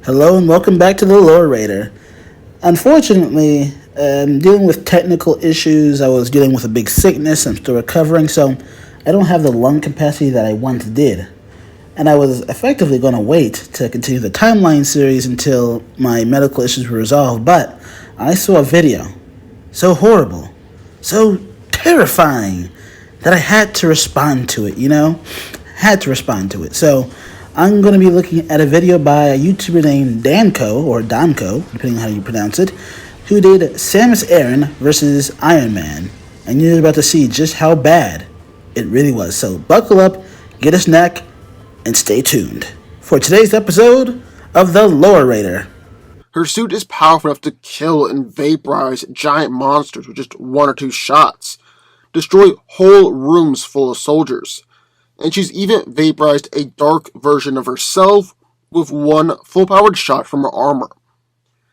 Hello and welcome back to the Lore Raider. Unfortunately, dealing with technical issues, I was dealing with a big sickness. I'm still recovering, so I don't have the lung capacity that I once did. And I was effectively going to wait to continue the timeline series until my medical issues were resolved, but I saw a video so horrible, so terrifying, that I had to respond to it, Had to respond to it. So I'm going to be looking at a video by a YouTuber named DanCo, or DanCo, depending on how you pronounce it, who did Samus Aran versus Iron Man. And you're about to see just how bad it really was. So buckle up, get a snack, and stay tuned for today's episode of The Lore Raider. Her suit is powerful enough to kill and vaporize giant monsters with just one or two shots, destroy whole rooms full of soldiers, and she's even vaporized a dark version of herself with one full-powered shot from her armor.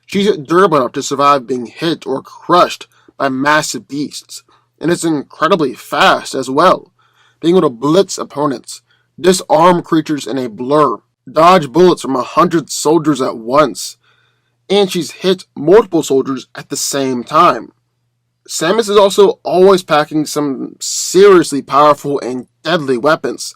She's durable enough to survive being hit or crushed by massive beasts, and is incredibly fast as well, being able to blitz opponents, disarm creatures in a blur, dodge bullets from 100 soldiers at once, and she's hit multiple soldiers at the same time. Samus is also always packing some seriously powerful and deadly weapons,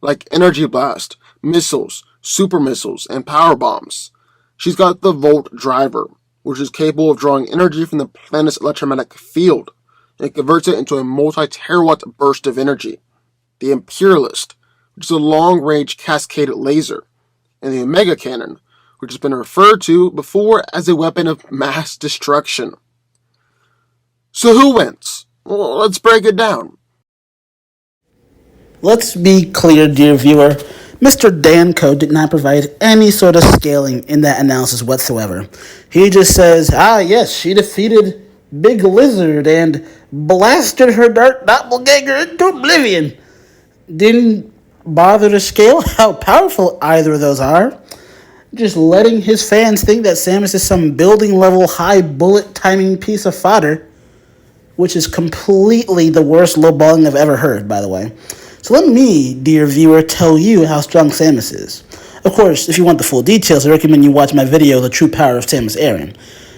like energy blast, missiles, super missiles, and power bombs. She's got the Volt Driver, which is capable of drawing energy from the planet's electromagnetic field, and converts it into a multi-terawatt burst of energy. The Imperialist, which is a long-range cascaded laser, and the Omega Cannon, which has been referred to before as a weapon of mass destruction. So who wins? Well, let's break it down. Let's be clear, dear viewer. Mr. DanCo did not provide any sort of scaling in that analysis whatsoever. He just says, yes, she defeated Big Lizard and blasted her dark doppelganger into oblivion. Didn't bother to scale how powerful either of those are. Just letting his fans think that Samus is some building level high bullet timing piece of fodder, which is completely the worst lowballing I've ever heard, by the way. So let me, dear viewer, tell you how strong Samus is. Of course, if you want the full details, I recommend you watch my video, The True Power of Samus Aran.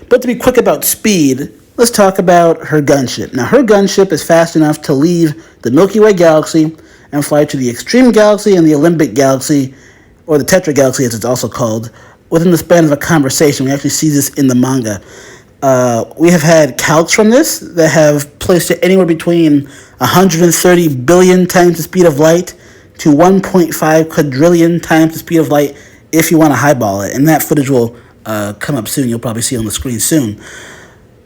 But to be quick about speed, let's talk about her gunship. Now, her gunship is fast enough to leave the Milky Way galaxy and fly to the Extreme Galaxy and the Olympic Galaxy, or the Tetra Galaxy as it's also called, within the span of a conversation. We actually see this in the manga. We have had calcs from this that have placed it anywhere between 130 billion times the speed of light to 1.5 quadrillion times the speed of light if you want to highball it. And that footage will come up soon. You'll probably see it on the screen soon.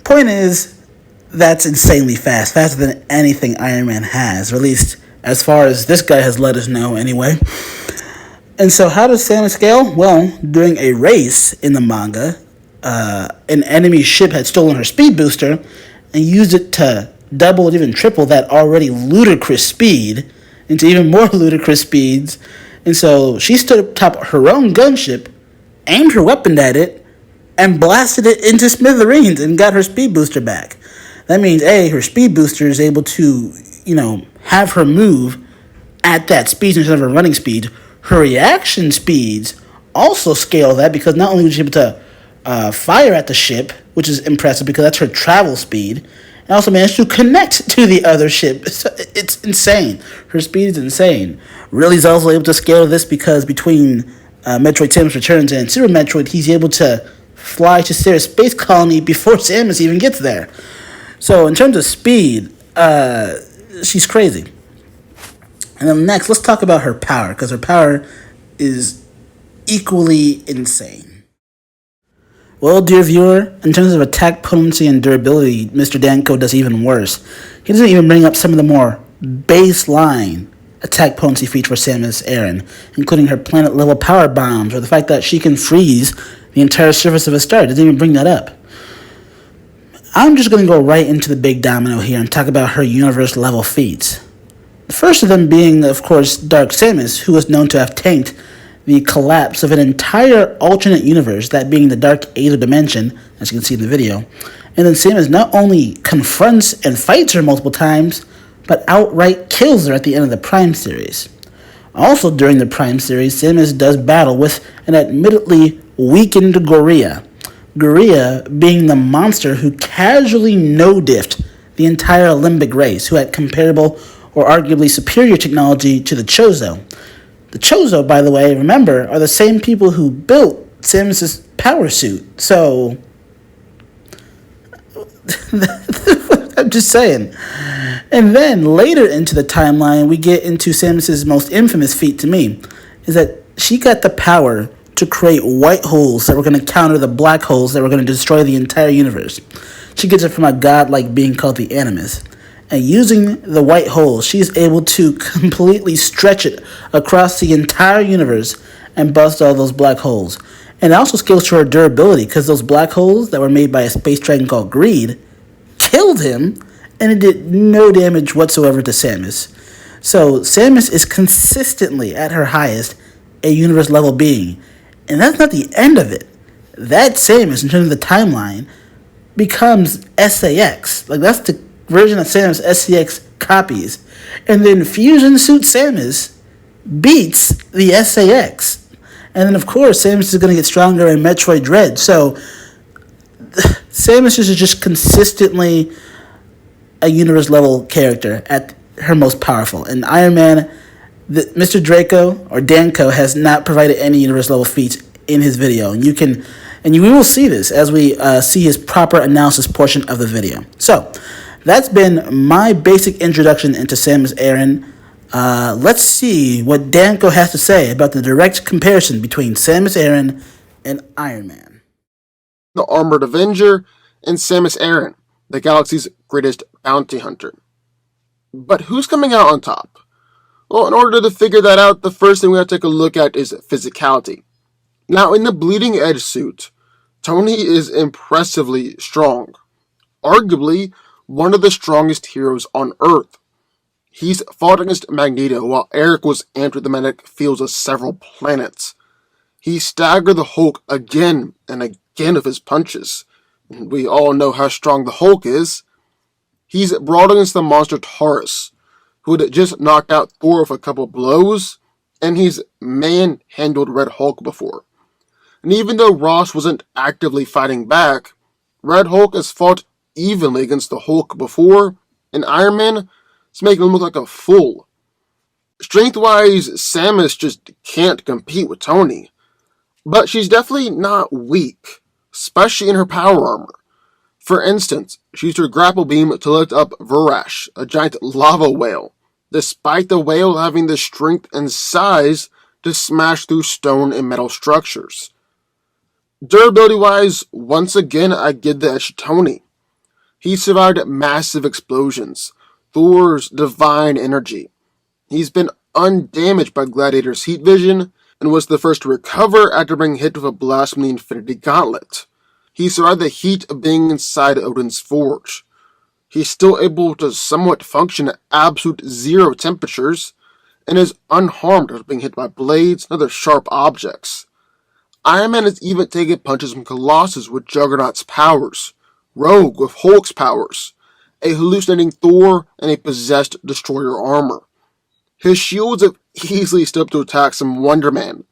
Point is, that's insanely fast. Faster than anything Iron Man has, or at least as far as this guy has let us know anyway. And so how does Samus scale? Well, during a race in the manga, an enemy ship had stolen her speed booster and used it to double or even triple that already ludicrous speed into even more ludicrous speeds. And so she stood atop her own gunship, aimed her weapon at it, and blasted it into smithereens and got her speed booster back. That means, A, her speed booster is able to, have her move at that speed instead of her running speed. Her reaction speeds also scale that, because not only was she able to fire at the ship, which is impressive because that's her travel speed, and also managed to connect to the other ship. It's insane. Her speed is insane. Ridley's also able to scale this because between Metroid Samus Returns and Super Metroid, he's able to fly to Sarah's space colony before Samus even gets there. So in terms of speed, she's crazy. And then next, let's talk about her power, because her power is equally insane. Well, dear viewer, in terms of attack potency and durability, Mr. DanCo does even worse. He doesn't even bring up some of the more baseline attack potency feats for Samus Aran, including her planet-level power bombs, or the fact that she can freeze the entire surface of a star. Doesn't even bring that up. I'm just going to go right into the big domino here and talk about her universe-level feats. The first of them being, of course, Dark Samus, who was known to have tanked the collapse of an entire alternate universe, that being the Dark Aether Dimension, as you can see in the video. And then Samus not only confronts and fights her multiple times, but outright kills her at the end of the Prime series. Also during the Prime series, Samus does battle with an admittedly weakened Gorilla. Gorilla being the monster who casually no-diffed the entire Limbic race, who had comparable or arguably superior technology to the Chozo. The Chozo, by the way, remember, are the same people who built Samus's power suit. So, I'm just saying. And then later into the timeline, we get into Samus's most infamous feat to me, is that she got the power to create white holes that were going to counter the black holes that were going to destroy the entire universe. She gets it from a godlike being called the Animus. And using the white hole, she's able to completely stretch it across the entire universe and bust all those black holes. And it also scales to her durability, because those black holes that were made by a space dragon called Greed killed him, and it did no damage whatsoever to Samus. So Samus is consistently at her highest a universe level being. And that's not the end of it. That Samus, in terms of the timeline, becomes SAX. Like, that's the version of Samus SCX copies. And then Fusion Suit Samus beats the SAX. And then, of course, Samus is going to get stronger in Metroid Dread. So, Samus is just consistently a universe level character at her most powerful. And Iron Man, Mr. Draco or DanCo has not provided any universe level feats in his video, and we will see this as we see his proper analysis portion of the video. So that's been my basic introduction into Samus Aran. Let's see what DanCo has to say about the direct comparison between Samus Aran and Iron Man. The Armored Avenger and Samus Aran, the galaxy's greatest bounty hunter. But who's coming out on top? Well, in order to figure that out, the first thing we have to take a look at is physicality. Now, in the Bleeding Edge suit, Tony is impressively strong. Arguably, one of the strongest heroes on Earth. He's fought against Magneto while Eric was amped with the magnetic fields of several planets. He staggered the Hulk again and again with his punches. We all know how strong the Hulk is. He's brought against the monster Taurus, who had just knocked out Thor with a couple blows, and he's manhandled Red Hulk before. And even though Ross wasn't actively fighting back, Red Hulk has fought evenly against the Hulk before, and Iron Man is making him look like a fool. Strength-wise, Samus just can't compete with Tony. But she's definitely not weak, especially in her power armor. For instance, she used her grapple beam to lift up Vurash, a giant lava whale, despite the whale having the strength and size to smash through stone and metal structures. Durability-wise, once again, I give the edge to Tony. He survived massive explosions, Thor's divine energy. He's been undamaged by Gladiator's heat vision, and was the first to recover after being hit with a blast from the Infinity Gauntlet. He survived the heat of being inside Odin's forge. He's still able to somewhat function at absolute zero temperatures, and is unharmed after being hit by blades and other sharp objects. Iron Man has even taken punches from Colossus with Juggernaut's powers, Rogue with Hulk's powers, a hallucinating Thor, and a possessed Destroyer armor. His shields have easily stood up to attacks from Wonder Man,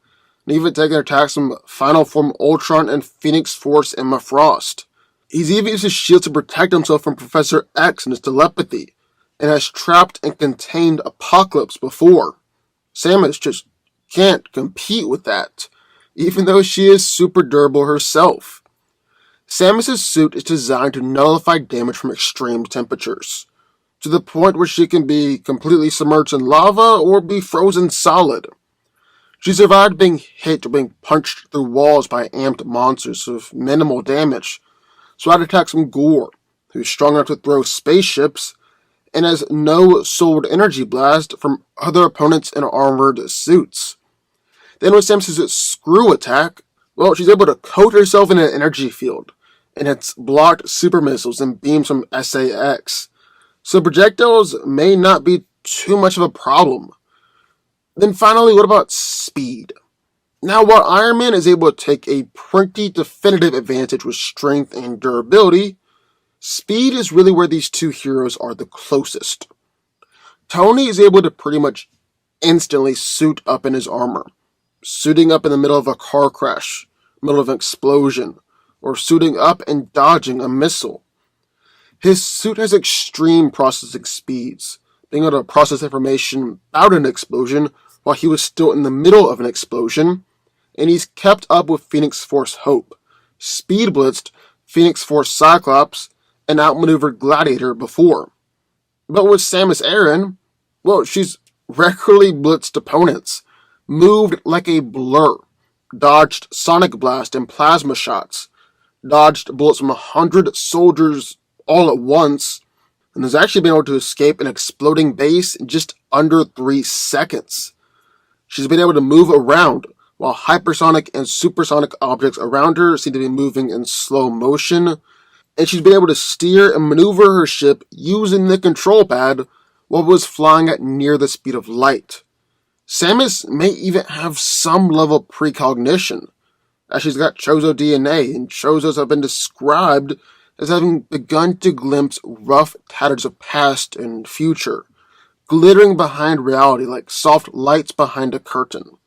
and even taken attacks from Final Form Ultron and Phoenix Force Emma Frost. He's even used his shield to protect himself from Professor X and his telepathy, and has trapped and contained Apocalypse before. Samus just can't compete with that, even though she is super durable herself. Samus' suit is designed to nullify damage from extreme temperatures, to the point where she can be completely submerged in lava or be frozen solid. She survived being hit or being punched through walls by amped monsters with minimal damage, so out attacks from Gore, who's strong enough to throw spaceships, and has no sold energy blast from other opponents in armored suits. Then with Samus' screw attack, well, she's able to coat herself in an energy field, and it's blocked super missiles and beams from SAX. So projectiles may not be too much of a problem. Then finally, what about speed? Now, while Iron Man is able to take a pretty definitive advantage with strength and durability, speed is really where these two heroes are the closest. Tony is able to pretty much instantly suit up in his armor, suiting up in the middle of a car crash, middle of an explosion, or suiting up and dodging a missile. His suit has extreme processing speeds, being able to process information about an explosion while he was still in the middle of an explosion, and he's kept up with Phoenix Force Hope, speed blitzed Phoenix Force Cyclops, and outmaneuvered Gladiator before. But with Samus Aran, well, she's regularly blitzed opponents, moved like a blur, dodged Sonic Blast and Plasma Shots, dodged bullets from 100 soldiers all at once, and has actually been able to escape an exploding base in just under 3 seconds. She's been able to move around, while hypersonic and supersonic objects around her seem to be moving in slow motion, and she's been able to steer and maneuver her ship using the control pad while it was flying at near the speed of light. Samus may even have some level of precognition, as she's got Chozo DNA, and Chozos have been described as having begun to glimpse rough tatters of past and future, glittering behind reality like soft lights behind a curtain.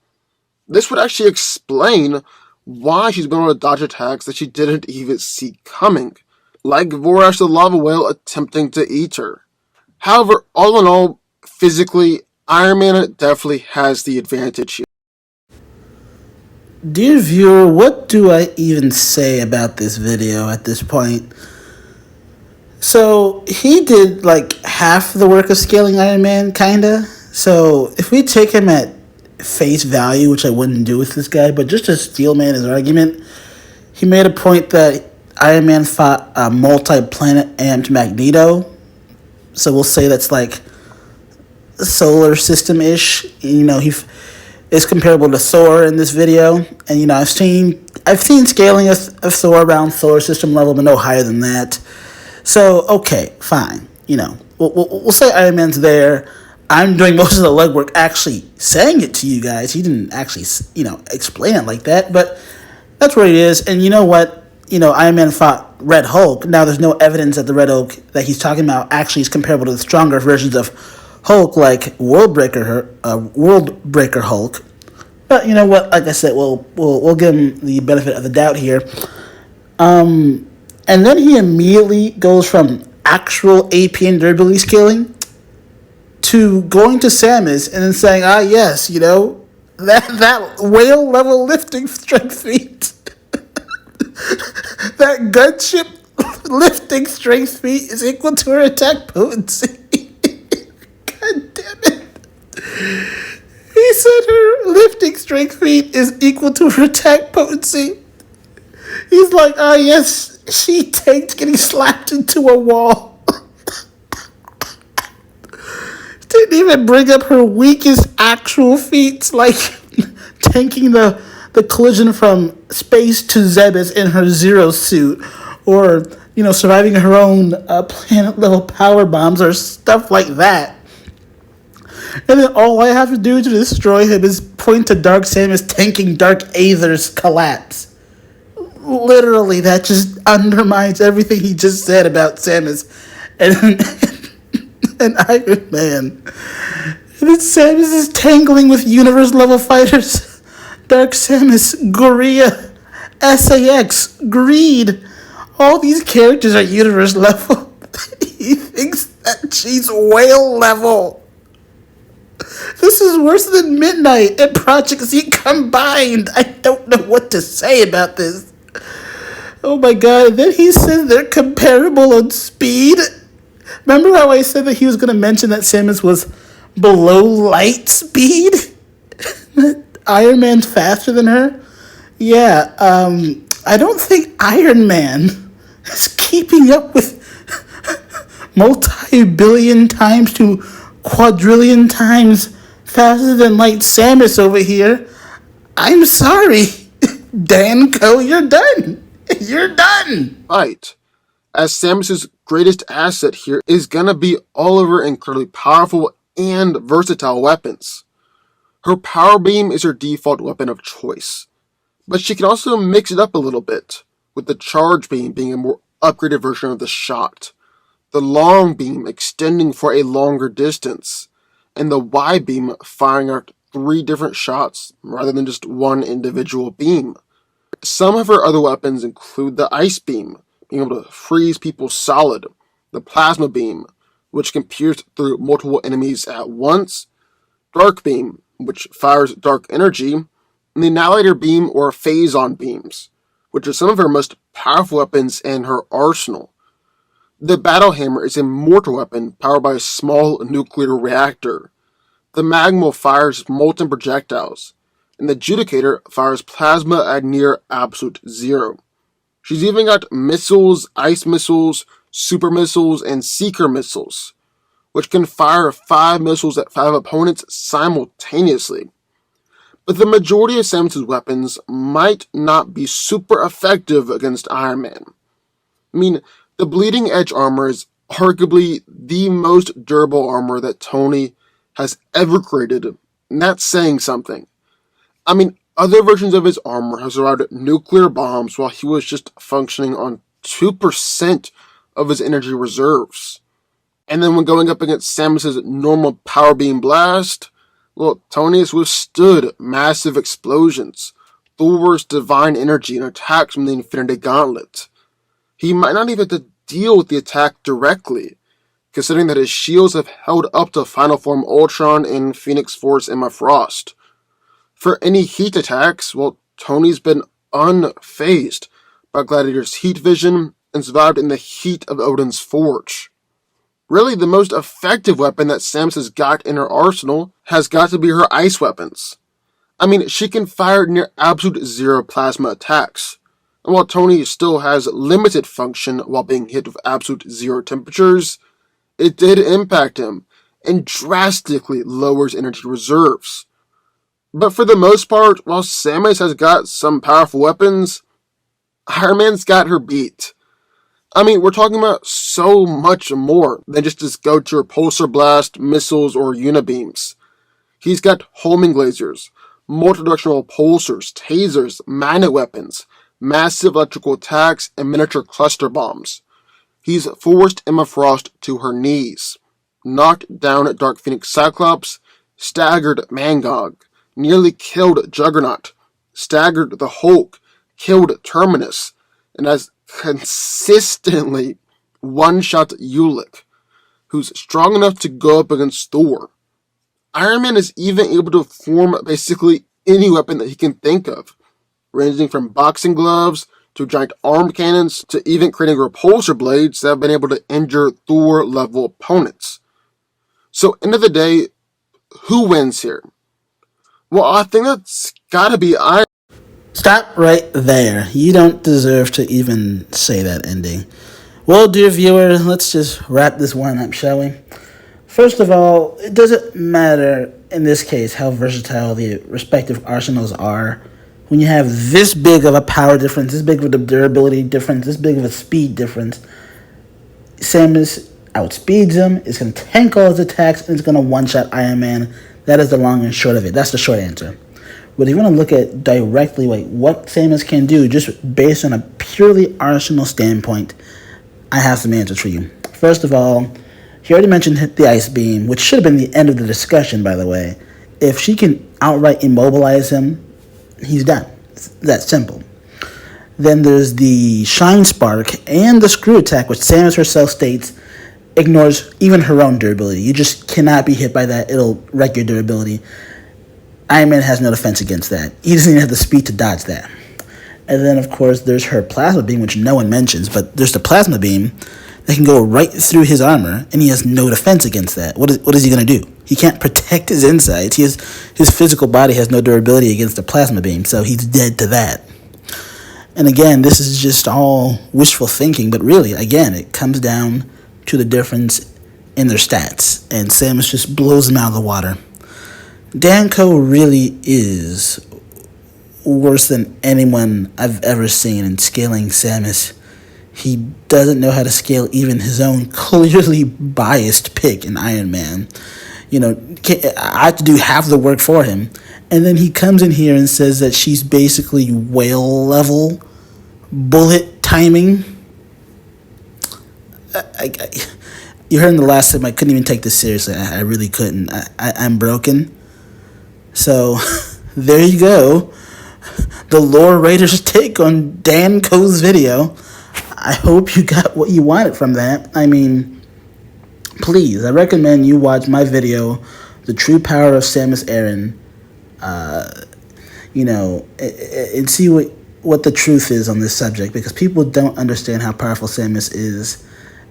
This would actually explain why she's been able to dodge attacks that she didn't even see coming, like Vorash the Lava Whale attempting to eat her. However, all in all, physically, Iron Man definitely has the advantage here. Dear viewer, what do I even say about this video at this point? So, he did like half the work of scaling Iron Man, kinda. So, if we take him at face value, which I wouldn't do with this guy, but just to steelman his argument, he made a point that Iron Man fought a multi-planet amped Magneto. So we'll say that's like solar system-ish. He is comparable to Thor in this video, and I've seen scaling of Thor around solar system level, but no higher than that. So okay, fine. We'll say Iron Man's there. I'm doing most of the legwork, actually saying it to you guys. He didn't actually, explain it like that, but that's what it is. And you know what? Iron Man fought Red Hulk. Now, there's no evidence that the Red Hulk that he's talking about actually is comparable to the stronger versions of Hulk, like Worldbreaker Hulk. But you know what? Like I said, we'll give him the benefit of the doubt here. And then he immediately goes from actual AP and durability scaling to going to Samus and then saying, yes, that whale level lifting strength feat. That gunship lifting strength feat is equal to her attack potency. God damn it. He said her lifting strength feat is equal to her attack potency. He's like, yes, she tanked getting slapped into a wall. Didn't even bring up her weakest actual feats, like tanking the collision from space to Zebes in her Zero suit, or surviving her own planet level power bombs or stuff like that. And then all I have to do to destroy him is point to Dark Samus tanking Dark Aether's collapse. Literally, that just undermines everything he just said about Samus and Iron Man. And then Samus is tangling with universe level fighters. Dark Samus, Gorilla, SAX, Greed. All these characters are universe level. He thinks that she's whale level. This is worse than Midnight and Project Z combined. I don't know what to say about this. Oh my god, and then he says they're comparable on speed. Remember how I said that he was going to mention that Samus was below light speed? Iron Man's faster than her? Yeah, I don't think Iron Man is keeping up with multi-billion times to quadrillion times faster than light Samus over here. I'm sorry. DanCo, you're done. You're done. Right. As Samus's greatest asset here is gonna be all of her incredibly powerful and versatile weapons. Her power beam is her default weapon of choice, but she can also mix it up a little bit, with the charge beam being a more upgraded version of the shot, the long beam extending for a longer distance, and the Y beam firing out 3 different shots rather than just one individual beam. Some of her other weapons include the ice beam, being able to freeze people solid, the plasma beam, which can pierce through multiple enemies at once, dark beam, which fires dark energy, and the annihilator beam or phazon beams, which are some of her most powerful weapons in her arsenal. The battle hammer is a mortar weapon powered by a small nuclear reactor. The magma fires molten projectiles, and the Judicator fires plasma at near absolute zero. She's even got missiles, ice missiles, super missiles, and seeker missiles, which can fire 5 missiles at 5 opponents simultaneously. But the majority of Samus's weapons might not be super effective against Iron Man. I mean, the bleeding edge armor is arguably the most durable armor that Tony has ever created, and that's saying something. I mean, other versions of his armor have survived nuclear bombs while he was just functioning on 2% of his energy reserves. And then when going up against Samus's normal power beam blast, well, Tony has withstood massive explosions, Thor's divine energy, and attacks from the Infinity Gauntlet. He might not even have to deal with the attack directly, considering that his shields have held up to Final Form Ultron and Phoenix Force Emma Frost. For any heat attacks, well, Tony's been unfazed by Gladiator's heat vision and survived in the heat of Odin's forge. Really, the most effective weapon that Samus has got in her arsenal has got to be her ice weapons. I mean, she can fire near absolute zero plasma attacks. And while Tony still has limited function while being hit with absolute zero temperatures, it did impact him and drastically lowers energy reserves. But for the most part, while Samus has got some powerful weapons, Iron Man's got her beat. I mean, we're talking about so much more than just his go-to repulsor blast, missiles, or unibeams. He's got homing lasers, multidirectional repulsors, tasers, magnet weapons, massive electrical attacks, and miniature cluster bombs. He's forced Emma Frost to her knees, knocked down Dark Phoenix Cyclops, staggered Mangog, nearly killed Juggernaut, staggered the Hulk, killed Terminus, and has consistently one-shot Ulick, who's strong enough to go up against Thor. Iron Man is even able to form basically any weapon that he can think of, ranging from boxing gloves to giant arm cannons to even creating repulsor blades that have been able to injure Thor-level opponents. So, end of the day, who wins here? Well, I think that's gotta be Iron. Stop right there. You don't deserve to even say that ending. Well, dear viewer, let's just wrap this one up, shall we? First of all, it doesn't matter in this case how versatile the respective arsenals are. When you have this big of a power difference, this big of a durability difference, this big of a speed difference, Samus outspeeds him, is going to tank all his attacks, and is going to one-shot Iron Man. That is the long and short of it. That's the short answer. But if you want to look at directly what Samus can do, just based on a purely arsenal standpoint, I have some answers for you. First of all, he already mentioned the Ice Beam, which should have been the end of the discussion, by the way. If she can outright immobilize him, he's done. It's that simple. Then there's the Shine Spark and the Screw Attack, which Samus herself states ignores even her own durability. You just cannot be hit by that. It'll wreck your durability. Iron Man has no defense against that. He doesn't even have the speed to dodge that. And then, of course, there's her Plasma Beam, which no one mentions, but there's the Plasma Beam that can go right through his armor, and he has no defense against that. What is he going to do? He can't protect his insides. His physical body has no durability against the Plasma Beam, so he's dead to that. And again, this is just all wishful thinking, but really, again, it comes down to the difference in their stats, and Samus just blows them out of the water. DanCo really is worse than anyone I've ever seen in scaling Samus. He doesn't know how to scale even his own clearly biased pick in Iron Man. I have to do half the work for him. And then he comes in here and says that she's basically whale level bullet timing. You heard in the last time I couldn't even take this seriously. I really couldn't. I'm broken. So, there you go. the lore raiders take on DanCo's video. I hope you got what you wanted from that. I mean, please, I recommend you watch my video, The True Power of Samus Aran, and see what the truth is on this subject, because people don't understand how powerful Samus is,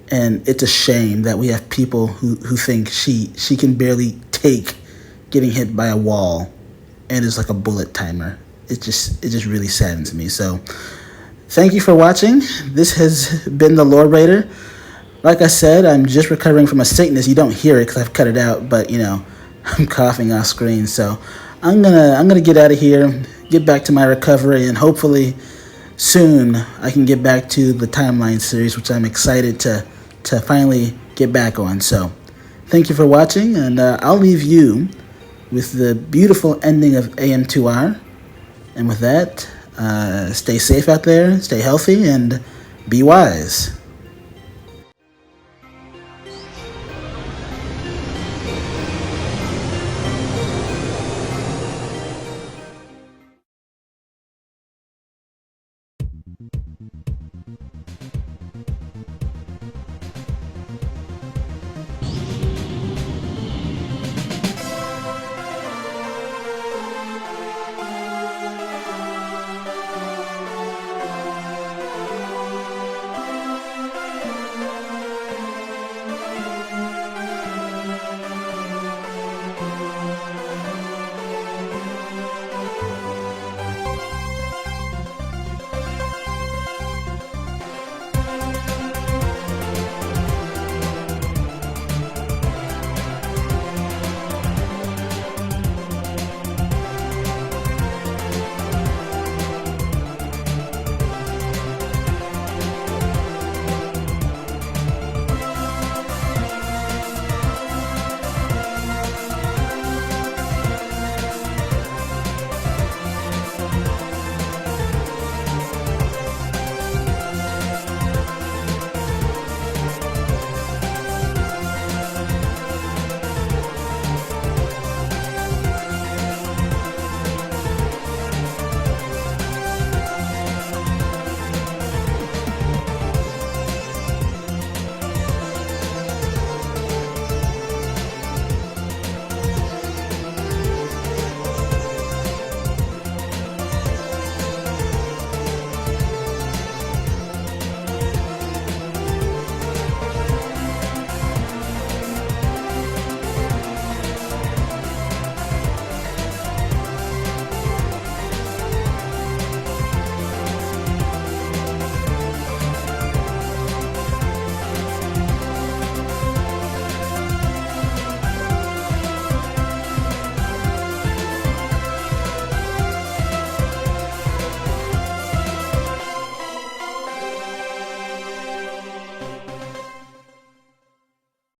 and it's a shame that we have people who think she can barely take getting hit by a wall and is like a bullet timer. It just really saddens me. So thank you for watching. This has been the Lore Raider. Like I said, I'm just recovering from a sickness. You don't hear it because I've cut it out, but I'm coughing off screen. So I'm gonna get out of here, get back to my recovery, and hopefully soon I can get back to the timeline series, which I'm excited to finally get back on. So thank you for watching, and I'll leave you with the beautiful ending of AM2R. And with that, stay safe out there, stay healthy, and be wise.